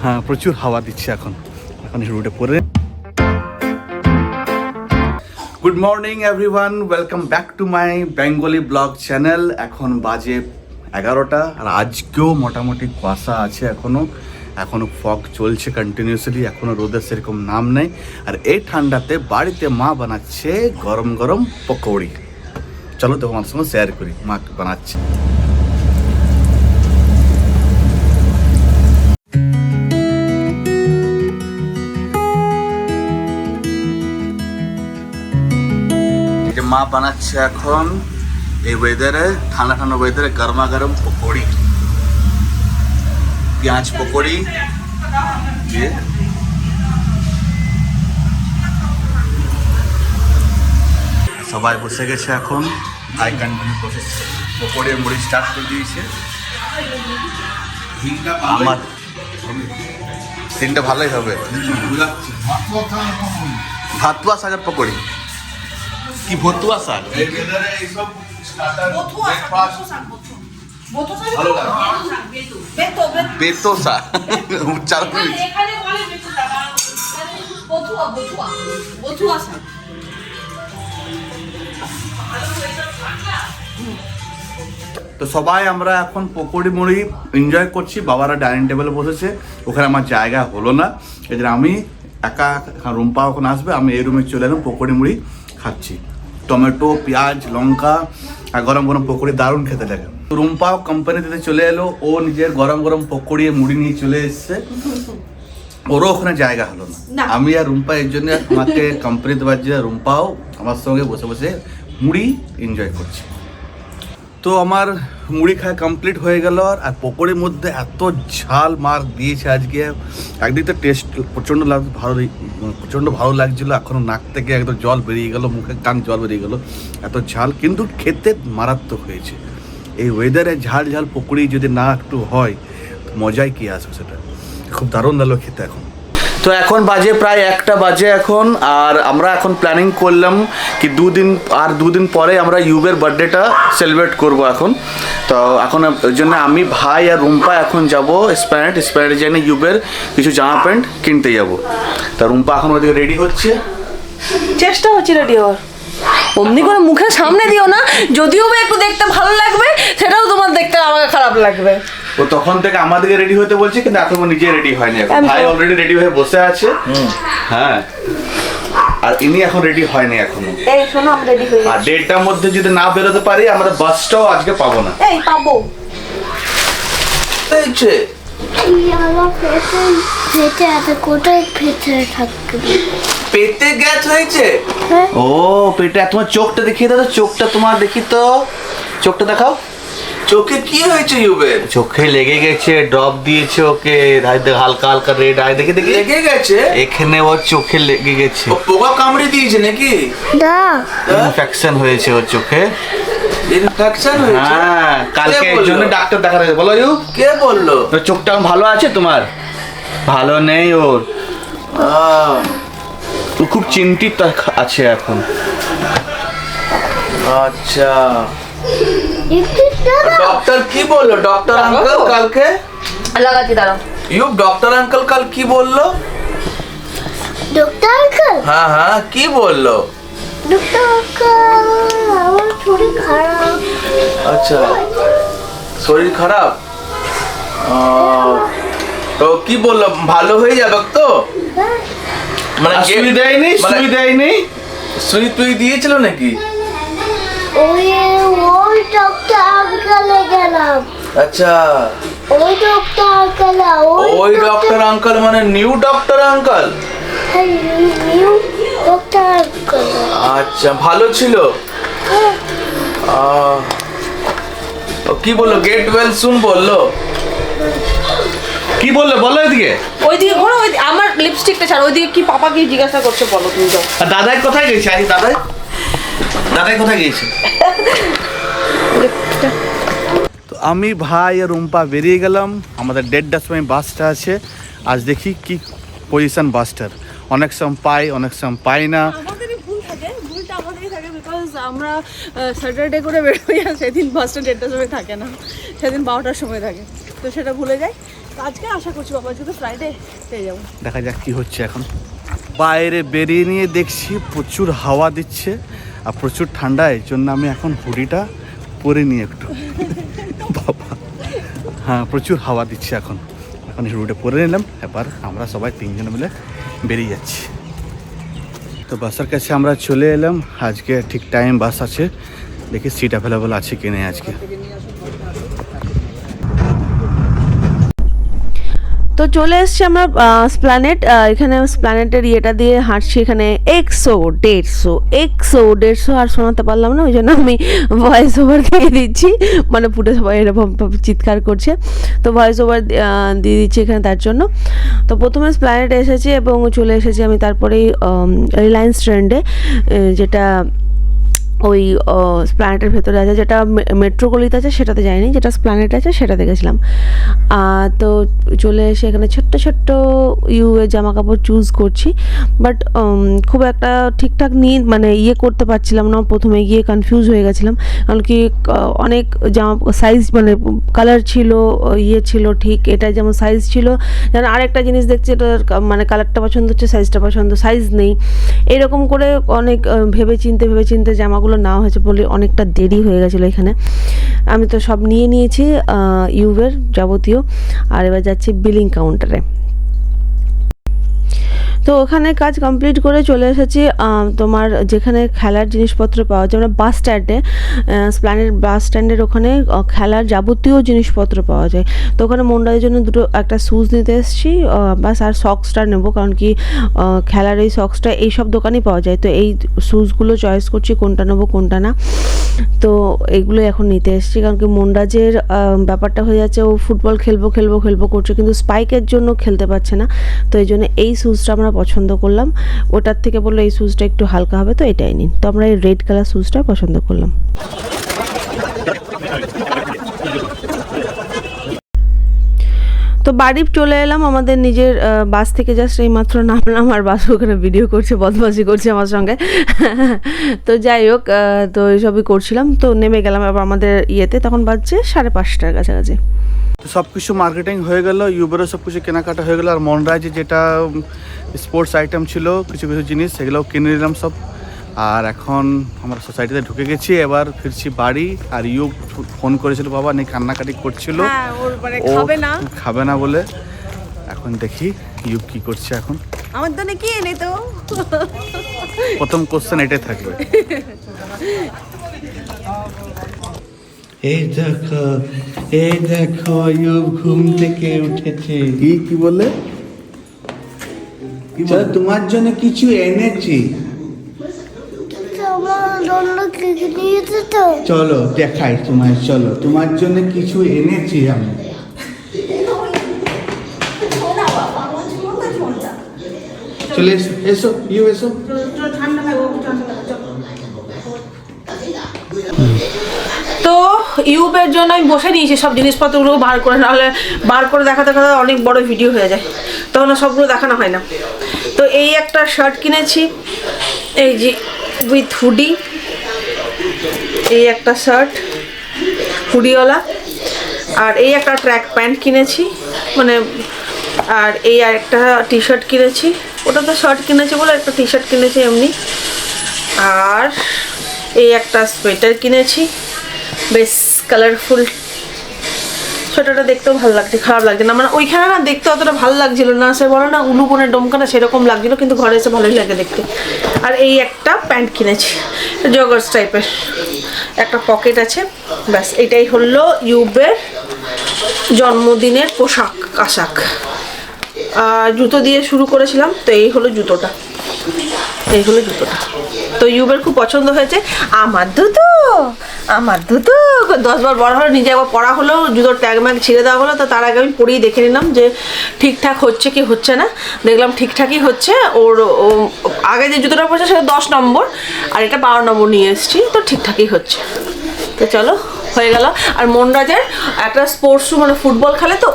হ্যাঁ প্রচুর হাওয়া দিচ্ছে এখন রোডে পরে। Good morning everyone, welcome back to my Bengali blog channel. এখন বাজে 11টা আর আজকেও মোটামুটি কুয়াশা আছে, এখনো ফগ চলছে কন্টিনিউসলি, এখনো রোদের সেরকম নাম নেই। আর এই ঠান্ডাতে বাড়িতে মা বানাচ্ছে গরম গরম পকৌড়ি। চলো তো আমার সঙ্গে শেয়ার করি মা বানাচ্ছে। মা বানাচ্ছে এখন এই ওয়েদারে, ঠান্ডা ঠান্ডা ওয়েদারে গরমা গরম পকৌড়ি, পেঁয়াজ পকৌড়ি দিয়ে। সবাই বসে গেছে এখন, আই কন্টিনিউ প্রসেস। পকৌড়ি মুড়ি স্টার্ট করে দিয়েছে। আমার সিনটা ভালোই হবে। ভাতুয়া শাকের পকৌড়ি কি ভতুয়া শাক? বেতো শাক উচ্চারণ। তো সবাই আমরা এখন পকৌড়ি মুড়ি এনজয় করছি। বাবারা ডাইনিং টেবিলে বসেছে, ওখানে আমার জায়গা হলো না, এই জন্য আমি একা, রুম্পা ওখানে আসবে, আমি এই রুমে চলে এলাম, পকৌড়ি মুড়ি খাচ্ছি। টমেটো, পেঁয়াজ, লঙ্কা আর গরম গরম পকৌড়ি দারুণ খেতে লাগে। রুম্পাও কোম্পানিতে চলে এলো, ও নিজের গরম গরম পকৌড়ি মুড়ি নিয়ে চলে এসছে, ওরও ওখানে জায়গা হলো না। আমি আর রুম্পা এর জন্য আমাকে কোম্পানিতে বাজছে, রুম্পাও আমার সঙ্গে বসে বসে মুড়ি এনজয় করছে। তো আমার মুড়ি খাওয়া কমপ্লিট হয়ে গেল। আর পকৌড়ির মধ্যে এত ঝাল মার দিয়েছে আজকে, একদিক তো টেস্ট প্রচণ্ড ভালো লাগছিলো, এখনও নাক থেকে একদম জল বেরিয়ে গেল, মুখে কান জল বেরিয়ে গেল, এত ঝাল, কিন্তু খেতে মারাত্মক হয়েছে। এই ওয়েদারে ঝাল ঝাল পকৌড়ি যদি না একটু হয় তো মজাই কি আসবে, সেটা খুব দারুণ লাগলো খেতে। এখন তো এখন বাজে প্রায় 1টা বাজে এখন, আর আমরা এখন প্ল্যানিং করলাম কি দুদিন পরে আমরা ইউবের বার্থডেটা সেলিব্রেট করব এখন। তো এখন ওই জন্য আমি, ভাই আর রুম্পা এখন যাব স্প্যানেট জেনে ইউবের কিছু জামা প্যান্ট কিনতে যাব। তা রুম্পা এখন ওদিকে রেডি হচ্ছে, চেষ্টা হচ্ছে রেডি হওয়ার। অমনি করে মুখের সামনে দিও না, যদিও বা একটু দেখতে ভালো লাগবে, সেটাও তোমার দেখতে আমাকে খারাপ লাগবে। ও তখন থেকে আমাদেরকে রেডি হতে বলছে, কিন্তু এখন নিজে রেডি হয়নি। এখন ভাই অলরেডি রেডি হয়ে বসে আছে। হ্যাঁ, আর ইনি এখন রেডি হয়নি এখনো। এই শোনো, আমরা রেডি হয়ে গেছি। আর ডেটটার মধ্যে যদি না বেরোতে পারি, আমরা বাসটাও আজকে পাবো না। এই পাবো। এই যে পেটে গ্যাস হয়েছে। ও পেটে, তোমার চোখটা দেখিয়ে দাও, চোখটা তোমার দেখি তো, চোখটা দেখাও। চোখে কি হয়েছে ইউবের? চোখে লেগে গেছে, ড্রপ দিয়েছে ওকে, হালকা হালকা রেড আই দেখে লেগে গেছে। এখানে ওর চোখে লেগে গেছে, পোকা কামড়ে দিয়েছে নাকি? ইনফেকশন হয়েছে ওর চোখে। ইনফেকশন হয়েছে? হ্যাঁ, কালকে এর জন্য ডাক্তার দেখাতে গেছে। বলো ইউ, কে বললো? তোর চোখটা ভালো আছে তোমার? ভালো নেই ওর, ও খুব চিন্তিত আছে এখন। আচ্ছা, ডক্টর কি বললো? ডক্টর আঙ্কেল কালকে লাগাচ্ছি, দাঁড়াও। ইউব, ডক্টর আঙ্কেল কাল কি বললো? Doctor uncle? হ্যাঁ কি বললো? ডক্টর আঙ্কেল, আমার শরীর খারাপ। আচ্ছা, শরীর খারাপ। তো কি বললো, ভালো হয়ে যাবে তো? মানে সুই দেয়নি? সুই দেয়নি? সুই তুই দিয়েছিল নাকি? ওই ডক্টর আঙ্কেলে গেলাম। আচ্ছা, ওই ডক্টর আঙ্কেল। ওই ডক্টর আঙ্কেল মানে new doctor uncle? New doctor uncle. আচ্ছা, ভালো ছিল। কি বললো? গেট ওয়েল সুন বললো? কি বললো বলো? এদিকে, ওইদিকে ঘোরো, আমার লিপস্টিকটা ছাড়ো, ওইদিকে কি পাপা কি জিজ্ঞাসা করছে বলো তুমি যাও। আর দাদাই কোথায় গেছে? আজ দাদাই কোথায় গেছে? তো আমি, ভাই আর রুম্পা বেরিয়ে গেলাম। আমাদের 1:30টার সময় বাসটা আছে। আজ দেখি কি পজিশন বাসটার, অনেক সময় পাই, অনেক সময় পাই না। আমাদেরই ভুল থাকে, ভুলটা আমাদেরই থাকে, বিকজ আমরা স্যাটারডে করে বেরোই, আর সেদিন বাসটা 1:30টার সময় থাকে না, সেদিন 12টার সময় থাকে, তো সেটা ভুলে যাই। আজকে আশা করছি বাবা, আজকে তো ফ্রাইডে পেয়ে যাবো। দেখা যাক কি হচ্ছে এখন। বাইরে বেরিয়ে নিয়ে দেখছি প্রচুর হাওয়া দিচ্ছে আর প্রচুর ঠান্ডা, এই জন্য আমি এখন হুডিটা পরে নিই একটু। বাবা হ্যাঁ, প্রচুর হাওয়া দিচ্ছে এখন হুডিটা পরে নিলাম। এবার আমরা সবাই 3 জন মিলে বেরিয়ে যাচ্ছি। তো বাসের কাছে আমরা চলে এলাম। আজকে ঠিক টাইম বাস আছে, দেখি সিট অ্যাভেলেবল আছে কি নেই আজকে। তো চলে এসছি আমরা স্প্ল্যানেট। এখানে স্প্ল্যানেটের ইয়েটা দিয়ে হাঁটছি। এখানে 100 আর শোনাতে পারলাম না, ওই জন্য আমি ভয়েস ওভার দিয়ে দিচ্ছি, মানে ফুটে সবাই এরকম চিৎকার করছে, তো ভয়েস ওভার দিয়ে দিচ্ছি এখানে তার জন্য। তো প্রথমে স্প্ল্যানেট এসেছি এবং চলে এসেছি আমি তারপরেই রিলায়েন্স ট্রেন্ডে, যেটা ওই স্প্ল্যানেটের ভেতরে আছে, যেটা মেট্রো গলিতে আছে সেটাতে যাইনি, যেটা স্প্ল্যানেট আছে সেটাতে গেছিলাম। তো চলে এসে এখানে ছোট্ট ছোট্ট এর জামা কাপড় চুজ করছি, বাট খুব একটা ঠিকঠাক মানে ইয়ে করতে পারছিলাম না। প্রথমে গিয়ে কনফিউজ হয়ে গেছিলাম, কারণ কি অনেক জামা সাইজ মানে কালার ছিল, ইয়ে ছিল ঠিক, এটা যেমন সাইজ ছিল, যেন আরেকটা জিনিস দেখছি এটা মানে কালারটা পছন্দ হচ্ছে, সাইজটা পছন্দ, সাইজ নেই, এরকম করে অনেক ভেবে চিনতে জামাগুলো নেওয়া হয়েছে বলে অনেকটা দেরি হয়ে গেছিলো এখানে। আমি তো সব নিয়ে নিয়েছি ইউভের যাবতীয়, আর এবার যাচ্ছি বিলিং কাউন্টারে। তো ওখানে কাজ কমপ্লিট করে চলে এসেছি তোমার যেখানে খেলার জিনিসপত্র পাওয়া যায়, আমরা বাস স্ট্যান্ডে, স্প্ল্যানেট বাস স্ট্যান্ডের ওখানে খেলার যাবতীয় জিনিসপত্র পাওয়া যায়। তো ওখানে মন্ডারের জন্য একটা শ্যুজ নিতে এসেছি, বাস আর সক্সটা নেবো, কারণ কি খেলার এই সক্সটা এইসব দোকানেই পাওয়া যায়। তো এই শ্যুজগুলো চয়েস করছি কোনটা নেবো কোনটা না। তো এইগুলো এখন নিতে এসেছি, কারণ কি মন্ডাজের ব্যাপারটা হয়ে যাচ্ছে, ও ফুটবল খেলবো করছে, কিন্তু স্পাইকের জন্য খেলতে পারছে না। তো এই জন্য এই শ্যুজটা আমরা পছন্দ করলাম, ওটার থেকে বললো এই শ্যুজটা একটু হালকা হবে, তো এটাই নিন। তো আমরা এই রেড কালার শ্যুজটা পছন্দ করলাম। তো বাড়ি চলে এলাম আমাদের নিজের বাস থেকে, জাস্ট এই মাত্র নামলাম আর বাস ওখানে ভিডিও করছে, বদমাশি করছে আমার সঙ্গে। তো যাই হোক, তো এইসবই করছিলাম। তো নেমে গেলাম আবার আমাদের ইয়েতে, তখন বাজছে 5:30টার কাছাকাছি। তো সব কিছু মার্কেটিং হয়ে গেল, ইউবারও সব কিছু কেনাকাটা হয়ে গেল, আর মনরাজে যেটা স্পোর্টস আইটেম ছিল কিছু জিনিস সেগুলোও কিনে নিলাম সব। আর এখন আমরা সোসাইটিতে ঢুকে গেছি, এবার ফিরছি বাড়ি। আর ইউ ফোন করেছিল, বাবা নিয়ে কান্নাকাটি করছিল, ও খাবে না বলে। এখন দেখি ইউ কি করছে এখন। আমার তো কি এনে তো প্রথম কোশ্চেন এটাই থাকবে। এই দেখো ইউব ঘুম থেকে উঠেছে। কি বলে? চলো তোমার জন্য কিছু এনেছি। চলো দেখাই তোমায়, চলো তোমার জন্য কিছু এনেছি আমি। চলে এসো, এসো ইউ এসো। তো ইউবের জন্য আমি বসে নিয়েছি সব জিনিসপত্রগুলো বার করে, নাহলে বার করে দেখাতে অনেক বড় ভিডিও হয়ে যায়, তখন সবগুলো দেখানো হয় না। তো এই একটা শার্ট কিনেছি, এই যে উইথ হুডি, এই একটা শার্ট হুডিওয়ালা, আর এই একটা ট্র্যাক প্যান্ট কিনেছি মানে, আর এই আর একটা টি শার্ট কিনেছি, ওটা তো শার্ট কিনেছি বলে একটা টি শার্ট কিনেছি এমনি, আর এই একটা সোয়েটার কিনেছি, বেশ কালারফুল। সোয়েটারটা দেখতেও ভালো লাগছে, খারাপ লাগছে না, মানে ওইখানে না দেখতে অতটা ভালো লাগছিল না, সে বলো না উলুবনের ডোমকানা সেরকম লাগছিল, কিন্তু ঘরে এসে ভালোই লাগে দেখতে। আর এই একটা প্যান্ট কিনেছি জগার্স টাইপের, একটা পকেট আছে, ব্যাস এটাই হলো ইউবের জন্মদিনের পোশাক আশাক। জুতো দিয়ে শুরু করেছিলাম, তো এই হলো জুতোটা, তো ইউবের খুব পছন্দ হয়েছে। আমার দুটো 10 বার বড় হলো, নিজে একবার পড়া হলো, জুতোর ট্যাগ ম্যাগ ছিঁড়ে দেওয়া হলো। তো তার আগে আমি পরেই দেখে নিলাম যে ঠিকঠাক হচ্ছে কি হচ্ছে না, দেখলাম ঠিকঠাকই হচ্ছে। ওর আগে যে জুতোটা পড়ছে সেটা 10 নম্বর, আর এটা 12 নম্বর নিয়ে এসেছি, তো ঠিকঠাকই হচ্ছে। তো চলো হয়ে গেল। আর মনরাজের একটা স্পোর্টস শু, মানে ফুটবল খেলে তো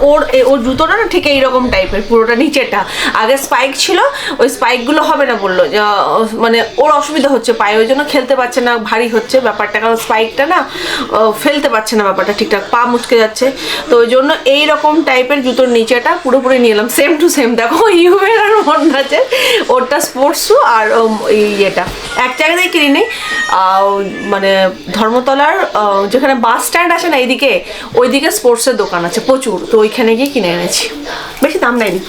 ওর জুতোটা না ঠিক এইরকম টাইপের, পুরোটা নিচেটা। আগে স্পাইক ছিল, ওই স্পাইকগুলো হবে না বললো, মানে ওর অসুবিধা হচ্ছে পায়ে, ওই জন্য খেলতে পারছে না, ভারী হচ্ছে ব্যাপারটা, কারণ স্পাইকটা না ফেলতে পারছে না ব্যাপারটা ঠিকঠাক, পা মুচকে যাচ্ছে। তো ওই জন্য এইরকম টাইপের জুতোর নিচেটা পুরোপুরি নিয়ে এলাম, সেম টু সেম। দেখো ইউবের আর মনরাজের, ওরটা স্পোর্টস শু আর ইয়েটা এক জায়গাতেই কিনে নিই, মানে ধর্মতলার যেখানে বাস স্ট্যান্ড আছে না এইদিকে, ওইদিকে স্পোর্টসের দোকান আছে প্রচুর, তো ওইখানে গিয়ে কিনে এনেছি, বেশি দাম নেয়নি।